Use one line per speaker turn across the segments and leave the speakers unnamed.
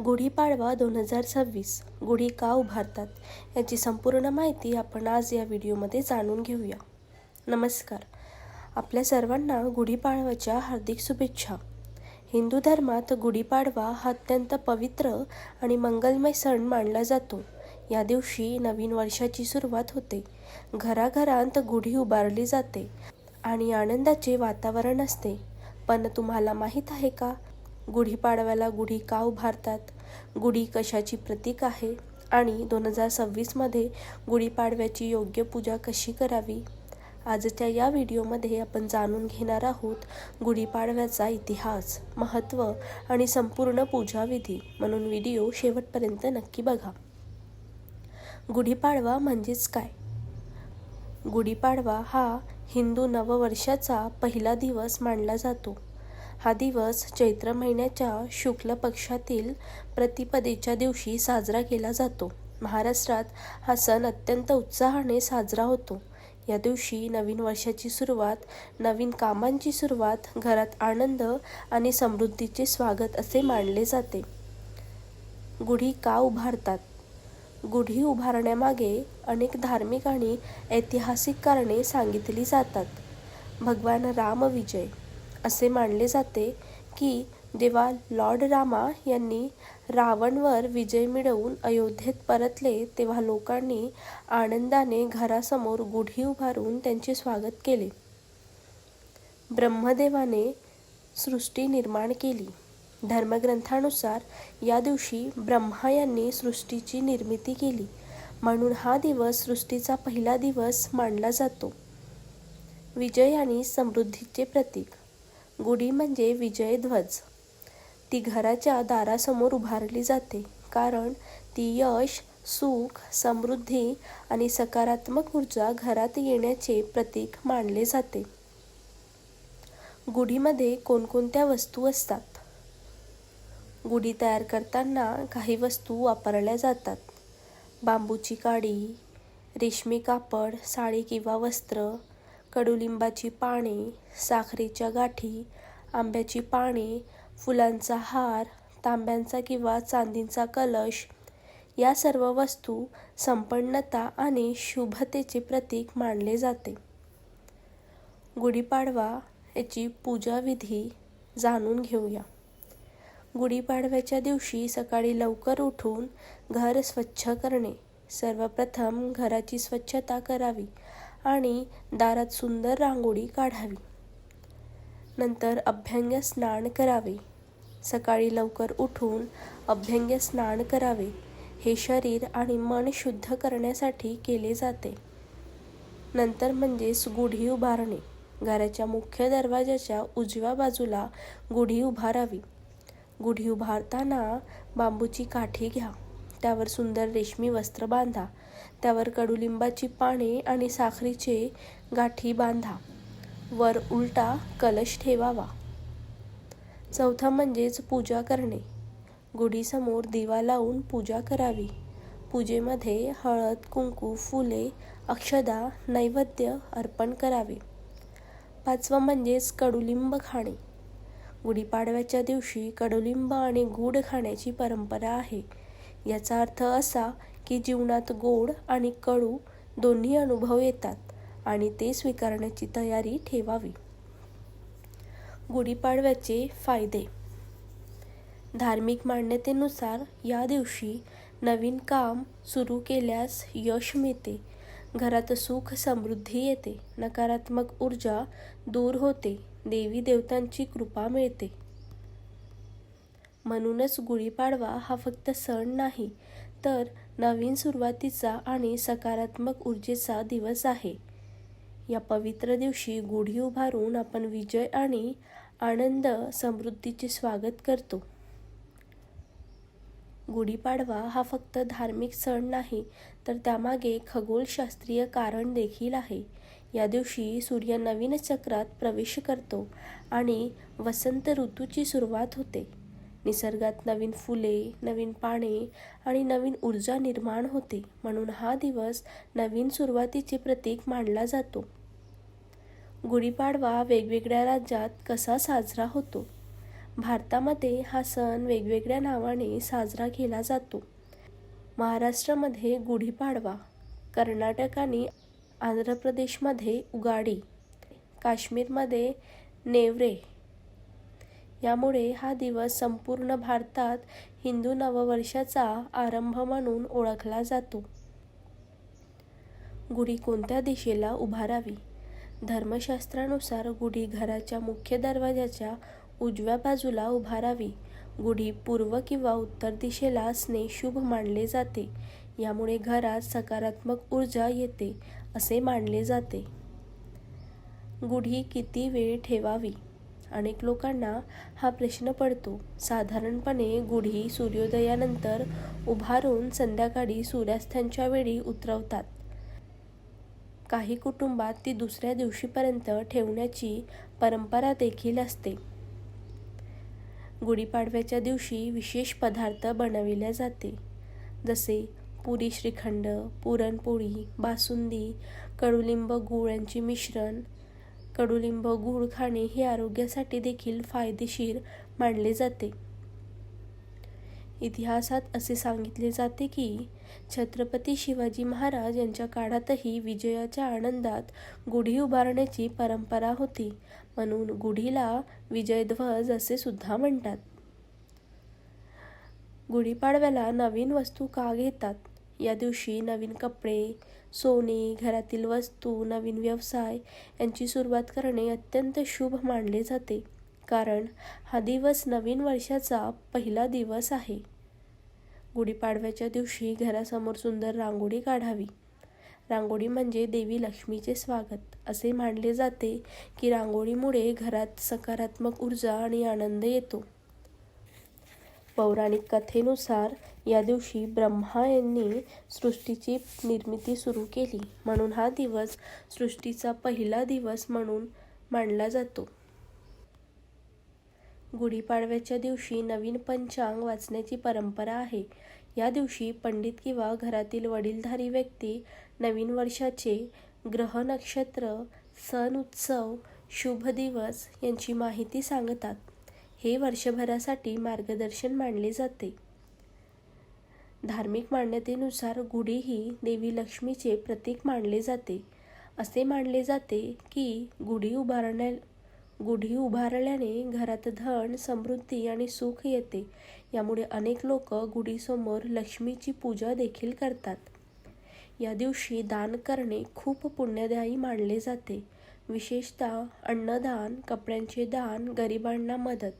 गुढीपाडवा 2026 गुढी का उभारतात याची संपूर्ण माहिती आपण आज या व्हिडिओमध्ये जाणून घेऊया. नमस्कार. आपल्या सर्वांना गुढीपाडव्याच्या हार्दिक शुभेच्छा. हिंदू धर्मात गुढीपाडवा हा अत्यंत पवित्र आणि मंगलमय सण मानला जातो. या दिवशी नवीन वर्षाची सुरुवात होते. घराघरांत गुढी उभारली जाते आणि आनंदाचे वातावरण असते. पण तुम्हाला माहीत आहे का, गुढीपाडव्याला गुढी का उभारतात? गुढी कशाची प्रतीक आहे आणि 2026मध्ये गुढीपाडव्याची योग्य पूजा कशी करावी? आजच्या या व्हिडिओमध्ये आपण जाणून घेणार आहोत गुढीपाडव्याचा इतिहास, महत्त्व आणि संपूर्ण पूजाविधी. म्हणून व्हिडिओ शेवटपर्यंत नक्की बघा. गुढीपाडवा म्हणजेच काय? गुढीपाडवा हा हिंदू नववर्षाचा पहिला दिवस मानला जातो. हा दिवस चैत्र महिन्याच्या शुक्ल पक्षातील प्रतिपदेच्या दिवशी साजरा केला जातो. महाराष्ट्रात हा सण अत्यंत उत्साहाने साजरा होतो. या दिवशी नवीन वर्षाची सुरुवात, नवीन कामांची सुरुवात, घरात आनंद आणि समृद्धीचे स्वागत असे मानले जाते. गुढी का उभारतात? गुढी उभारण्यामागे अनेक धार्मिक आणि ऐतिहासिक कारणे सांगितली जातात. भगवान राम विजय असे मानले जाते की जेव्हा लॉर्ड रामा यांनी रावणवर विजय मिळवून अयोध्येत परतले, तेव्हा लोकांनी आनंदाने घरासमोर गुढी उभारून त्यांचे स्वागत केले. ब्रह्मदेवाने सृष्टी निर्माण केली. धर्मग्रंथानुसार या दिवशी ब्रह्मा यांनी सृष्टीची निर्मिती केली, म्हणून हा दिवस सृष्टीचा पहिला दिवस मानला जातो. विजय आणि समृद्धीचे प्रतीक. गुढी म्हणजे विजय ध्वज. ती घराच्या दारासमोर उभारली जाते, कारण ती यश, सुख, समृद्धी आणि सकारात्मक ऊर्जा घरात येण्याचे प्रतीक मानले जाते. गुढीमध्ये कोणकोणत्या वस्तू असतात? गुढी तयार करताना काही वस्तू वापरल्या जातात. बांबूची काडी, रेशमी कापड, साडी किंवा वस्त्र, कडुलिंबाची पाने, साखरेच्या गाठी, आंब्याची पाने, फुलांचा हार, तांब्याचा किंवा चांदीचा कलश. या सर्व वस्तू संपन्नता आणि शुभतेचे प्रतीक मानले जाते. गुढीपाडवा याची पूजाविधी जाणून घेऊया. गुढीपाडव्याच्या दिवशी सकाळी लवकर उठून घर स्वच्छ करणे. सर्वप्रथम घराची स्वच्छता करावी आणि दारात सुंदर रांगोळी काढावी. नंतर अभ्यंग स्नान करावे. सकाळी लवकर उठून अभ्यंग स्नान करावे. हे शरीर आणि मन शुद्ध करण्यासाठी केले जाते. नंतर म्हणजेच गुढी उभारणे. घराच्या मुख्य दरवाजाच्या उजव्या बाजूला गुढी उभारावी. गुढी उभारताना बांबूची काठी घ्या. त्यावर सुंदर रेशमी वस्त्र बांधा. त्यावर कडुलिंबाची पाने आणि साखरेचे गाठी बांधा. वर उलटा कलश ठेवावा. चौथा म्हणजेच पूजा करणे. गुढीसमोर दिवा लावून पूजा करावी. पूजेमध्ये हळद, कुंकू, फुले, अक्षदा, नैवेद्य अर्पण करावे. पाचवं म्हणजेच कडुलिंब खाणे. गुढीपाडव्याच्या दिवशी कडुलिंब आणि गूळ खाण्याची परंपरा आहे. याचा अर्थ असा की जीवनात गोड आणि कडू दोन्ही अनुभव येतात आणि ते स्वीकारण्याची तयारी ठेवावी. गुढीपाडव्याचे फायदे. धार्मिक मान्यतेनुसार या दिवशी नवीन काम सुरू केल्यास यश मिळते. घरात सुख समृद्धी येते. नकारात्मक ऊर्जा दूर होते. देवी देवतांची कृपा मिळते. म्हणूनच गुढीपाडवा हा फक्त सण नाही, तर नवीन सुरुवातीचा आणि सकारात्मक ऊर्जेचा दिवस आहे. या पवित्र दिवशी गुढी उभारून आपण विजय आणि आनंद, समृद्धीचे स्वागत करतो. गुढीपाडवा हा फक्त धार्मिक सण नाही, तर त्यामागे खगोलशास्त्रीय कारण देखील आहे. या दिवशी सूर्य नवीन चक्रात प्रवेश करतो आणि वसंत ऋतूची सुरुवात होते. निसर्गात नवीन फुले, नवीन पाने आणि नवीन ऊर्जा निर्माण होते. म्हणून हा दिवस नवीन सुरुवातीचे प्रतीक मानला जातो. गुढीपाडवा वेगवेगळ्या राज्यात कसा साजरा होतो? भारतामध्ये हा सण वेगवेगळ्या नावाने साजरा केला जातो. महाराष्ट्रामध्ये गुढीपाडवा, कर्नाटक आणि आंध्र प्रदेशमध्ये उगाडी, काश्मीरमध्ये नेवरे. यामुळे हा दिवस संपूर्ण भारतात हिंदू नववर्षाचा आरंभ म्हणून ओळखला जातो. गुढी कोणत्या दिशेला उभारावी? धर्मशास्त्रानुसार गुढी घराच्या मुख्य दरवाजाच्या उजव्या बाजूला उभारावी. गुढी पूर्व किंवा उत्तर दिशेला असणे शुभ मानले जाते. यामुळे घरात सकारात्मक ऊर्जा येते असे मानले जाते. गुढी किती वेळ ठेवावी? अनेक लोकांना हा प्रश्न पडतो. साधारणपणे गुढी सूर्योदयानंतर उभारून संध्याकाळी सूर्यास्ताच्या वेळी उतरवतात. काही कुटुंबात ती दुसऱ्या दिवशीपर्यंत ठेवण्याची परंपरा देखील असते. गुढीपाडव्याच्या दिवशी विशेष पदार्थ बनविले जाते, जसे पुरी श्रीखंड, पुरणपोळी, बासुंदी, कडुलिंब गूळ यांचे मिश्रण. कडुलिंब गूळ खाणे हे आरोग्यासाठी देखील फायदेशीर मानले जाते. इतिहासात असे सांगितले जाते की छत्रपती शिवाजी महाराज यांच्या काळातही विजयाच्या आनंदात गुढी उभारण्याची परंपरा होती, म्हणून गुढीला विजयध्वज असे सुद्धा म्हणतात. गुढीपाडव्याला नवीन वस्तू का घेतात? या दिवशी नवीन कपडे, सोने, घरातील वस्तू, नवीन व्यवसाय यांची सुरुवात करणे अत्यंत शुभ मानले जाते, कारण हा दिवस नवीन वर्षाचा पहिला दिवस आहे. गुढीपाडव्याच्या दिवशी घरासमोर सुंदर रांगोळी काढावी. रांगोळी म्हणजे देवी लक्ष्मीचे स्वागत. असे मानले जाते की रांगोळीमुळे घरात सकारात्मक ऊर्जा आणि आनंद येतो. पौराणिक कथेनुसार या दिवशी ब्रह्मा यांनी सृष्टीची निर्मिती सुरू केली, म्हणून हा दिवस सृष्टीचा पहिला दिवस म्हणून मानला जातो. गुढीपाडव्याच्या दिवशी नवीन पंचांग वाचण्याची परंपरा आहे. या दिवशी पंडित किंवा घरातील वडीलधारी व्यक्ती नवीन वर्षाचे ग्रह, नक्षत्र, सण, उत्सव, शुभ दिवस यांची माहिती सांगतात. हे वर्षभरासाठी मार्गदर्शन मानले जाते. धार्मिक मान्यतेनुसार गुढी ही देवी लक्ष्मीचे प्रतीक मानले जाते. असे मानले जाते की गुढी उभारल्याने घरात धन, समृद्धी आणि सुख येते. यामुळे अनेक लोक गुढीसमोर लक्ष्मीची पूजा देखील करतात. या दिवशी दान करणे खूप पुण्यदायी मानले जाते, विशेषतः अन्नदान, कपड्यांचे दान, गरिबांना मदत.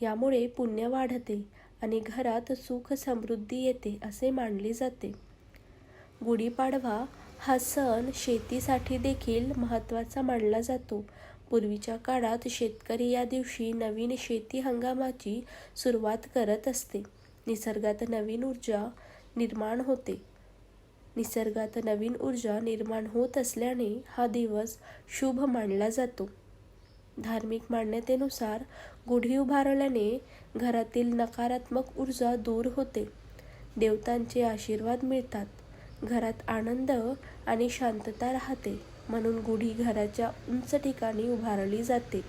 यामुळे पुण्य वाढते आणि घरात सुख समृद्धी येते असे मानले जाते. गुढीपाडवा हा सण शेतीसाठी देखील महत्त्वाचा मानला जातो. पूर्वीच्या काळात शेतकरी या दिवशी नवीन शेती हंगामाची सुरुवात करत असते. निसर्गात नवीन ऊर्जा निर्माण होत असल्याने हा दिवस शुभ मानला जातो. धार्मिक मान्यतेनुसार गुढी उभारल्याने घरातील नकारात्मक ऊर्जा दूर होते, देवतांचे आशीर्वाद मिळतात, घरात आनंद आणि शांतता राहते. म्हणून गुढी घराच्या उंच ठिकाणी उभारली जाते.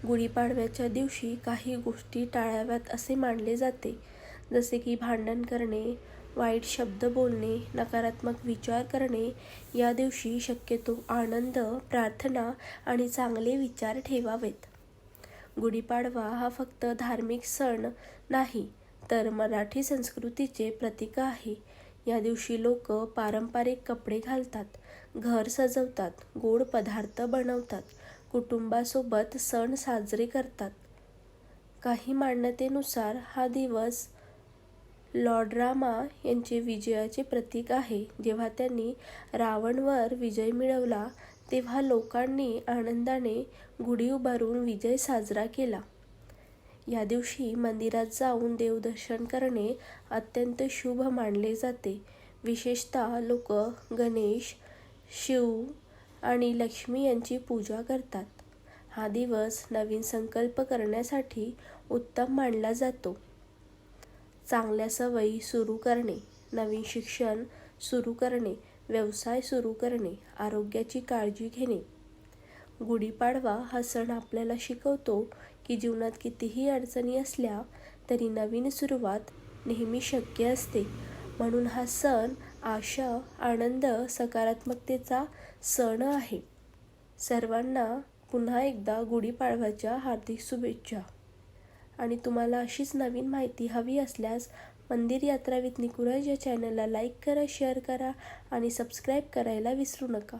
गुढीपाडव्याच्या दिवशी काही गोष्टी टाळाव्यात असे मानले जाते, जसे की भांडण करणे, वाईट शब्द बोलणे, नकारात्मक विचार करणे. या दिवशी शक्यतो आनंद, प्रार्थना आणि चांगले विचार ठेवावेत. गुढीपाडवा हा फक्त धार्मिक सण नाही, तर मराठी संस्कृतीचे प्रतीक आहे. या दिवशी लोक पारंपरिक कपडे घालतात, घर सजवतात, गोड पदार्थ बनवतात, कुटुंबासोबत सण साजरे करतात. काही मान्यतेनुसार हा दिवस लॉर्ड रामा यांचे विजयाचे प्रतीक आहे. जेव्हा त्यांनी रावणवर विजय मिळवला, तेव्हा लोकांनी आनंदाने गुढी उभारून विजय साजरा केला. या दिवशी मंदिरात जाऊन देवदर्शन करणे अत्यंत शुभ मानले जाते. विशेषतः लोक गणेश, शिव आणि लक्ष्मी यांची पूजा करतात. हा दिवस नवीन संकल्प करण्यासाठी उत्तम मानला जातो. चांगल्या सवयी सुरू करणे, नवीन शिक्षण सुरू करणे, व्यवसाय सुरू करणे, आरोग्याची काळजी घेणे. गुढीपाडवा हा सण आपल्याला शिकवतो की जीवनात कितीही अडचणी असल्या तरी नवीन सुरुवात नेहमी शक्य असते. म्हणून हा सण आशा, आनंद, सकारात्मकतेचा सण आहे. सर्वांना पुन्हा एकदा गुढीपाडव्याच्या हार्दिक शुभेच्छा. आणि तुम्हाला अशीच नवीन माहिती हवी असल्यास मंदिर यात्रा विथ निकुराज या चॅनलला लाईक करा, शेअर करा आणि सबस्क्राईब करायला विसरू नका.